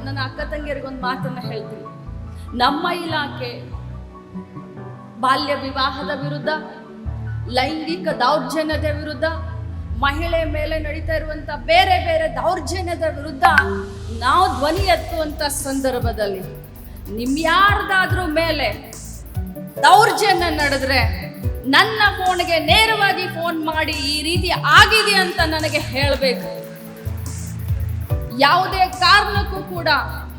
ನನ್ನ ಅಕ್ಕ ತಂಗಿಯರಿಗೊಂದು ಮಾತನ್ನ ಹೇಳ್ತೀನಿ. ನಮ್ಮ ಇಲಾಖೆ ಬಾಲ್ಯ ವಿವಾಹದ ವಿರುದ್ಧ, ಲೈಂಗಿಕ ದೌರ್ಜನ್ಯದ ವಿರುದ್ಧ, ಮಹಿಳೆ ಮೇಲೆ ನಡೀತಾ ಇರುವಂತ ಬೇರೆ ಬೇರೆ ದೌರ್ಜನ್ಯದ ವಿರುದ್ಧ ನಾವು ಧ್ವನಿ ಎತ್ತುವಂತ ಸಂದರ್ಭದಲ್ಲಿ ಯಾರ್ದಾದ್ರೂ ಮೇಲೆ ದೌರ್ಜನ್ಯ ನಡೆದ್ರೆ ನನ್ನ ಫೋನ್ಗೆ ನೇರವಾಗಿ ಫೋನ್ ಮಾಡಿ ಈ ರೀತಿ ಆಗಿದೆ ಅಂತ ನನಗೆ ಹೇಳಬೇಕು. ಯಾವುದೇ ಕಾರಣಕ್ಕೂ ಕೂಡ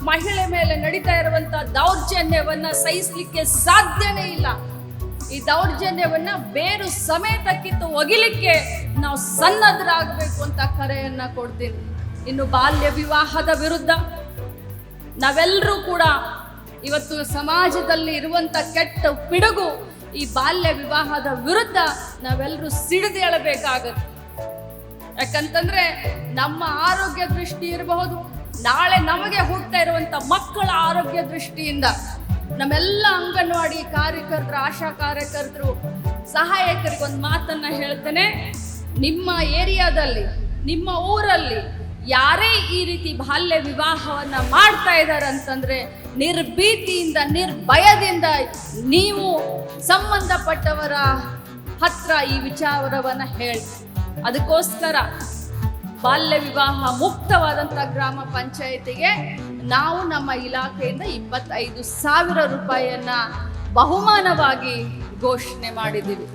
ಮಹಿಳೆ ಮೇಲೆ ನಡೀತಾ ಇರುವಂತ ದೌರ್ಜನ್ಯವನ್ನ ಸಹಿಸಲಿಕ್ಕೆ ಸಾಧ್ಯನೇ ಇಲ್ಲ. ಈ ದೌರ್ಜನ್ಯವನ್ನ ಬೇರು ಸಮೇತ ಕಿತ್ತು ಒಗಿಲಿಕ್ಕೆ ನಾವು ಸನ್ನದ್ಧರಾಗಬೇಕು ಅಂತ ಕರೆಯನ್ನ ಕೊಡ್ತೀನಿ. ಇನ್ನು ಬಾಲ್ಯ ವಿವಾಹದ ವಿರುದ್ಧ ನಾವೆಲ್ಲರೂ ಕೂಡ ಇವತ್ತು ಸಮಾಜದಲ್ಲಿ ಇರುವಂತ ಕೆಟ್ಟ ಪಿಡುಗು ಈ ಬಾಲ್ಯ ವಿವಾಹದ ವಿರುದ್ಧ ನಾವೆಲ್ಲರೂ ಸಿಡಿದೇಳಬೇಕಾಗತ್ತೆ. ಯಾಕಂತಂದ್ರೆ ನಮ್ಮ ಆರೋಗ್ಯ ದೃಷ್ಟಿ ಇರಬಹುದು, ನಾಳೆ ನಮಗೆ ಹುಟ್ತಾ ಇರುವಂತ ಮಕ್ಕಳ ಆರೋಗ್ಯ ದೃಷ್ಟಿಯಿಂದ ನಮ್ಮೆಲ್ಲ ಅಂಗನವಾಡಿ ಕಾರ್ಯಕರ್ತರು, ಆಶಾ ಕಾರ್ಯಕರ್ತರು, ಸಹಾಯಕರಿಗೆ ಒಂದು ಮಾತನ್ನ ಹೇಳ್ತೇನೆ. ನಿಮ್ಮ ಏರಿಯಾದಲ್ಲಿ, ನಿಮ್ಮ ಊರಲ್ಲಿ ಯಾರೇ ಈ ರೀತಿ ಬಾಲ್ಯ ವಿವಾಹವನ್ನ ಮಾಡ್ತಾ ಇದ್ದಾರೆ ಅಂತಂದ್ರೆ ನಿರ್ಭೀತಿಯಿಂದ, ನಿರ್ಭಯದಿಂದ ನೀವು ಸಂಬಂಧಪಟ್ಟವರ ಹತ್ರ ಈ ವಿಚಾರವನ್ನ ಹೇಳಿ. ಅದಕ್ಕೋಸ್ಕರ ಬಾಲ್ಯ ವಿವಾಹ ಮುಕ್ತವಾದಂಥ ಗ್ರಾಮ ಪಂಚಾಯತಿಗೆ ನಾವು ನಮ್ಮ ಇಲಾಖೆಯಿಂದ 25,000 ರೂಪಾಯಿಯನ್ನ ಬಹುಮಾನವಾಗಿ ಘೋಷಣೆ ಮಾಡಿದ್ದೀವಿ.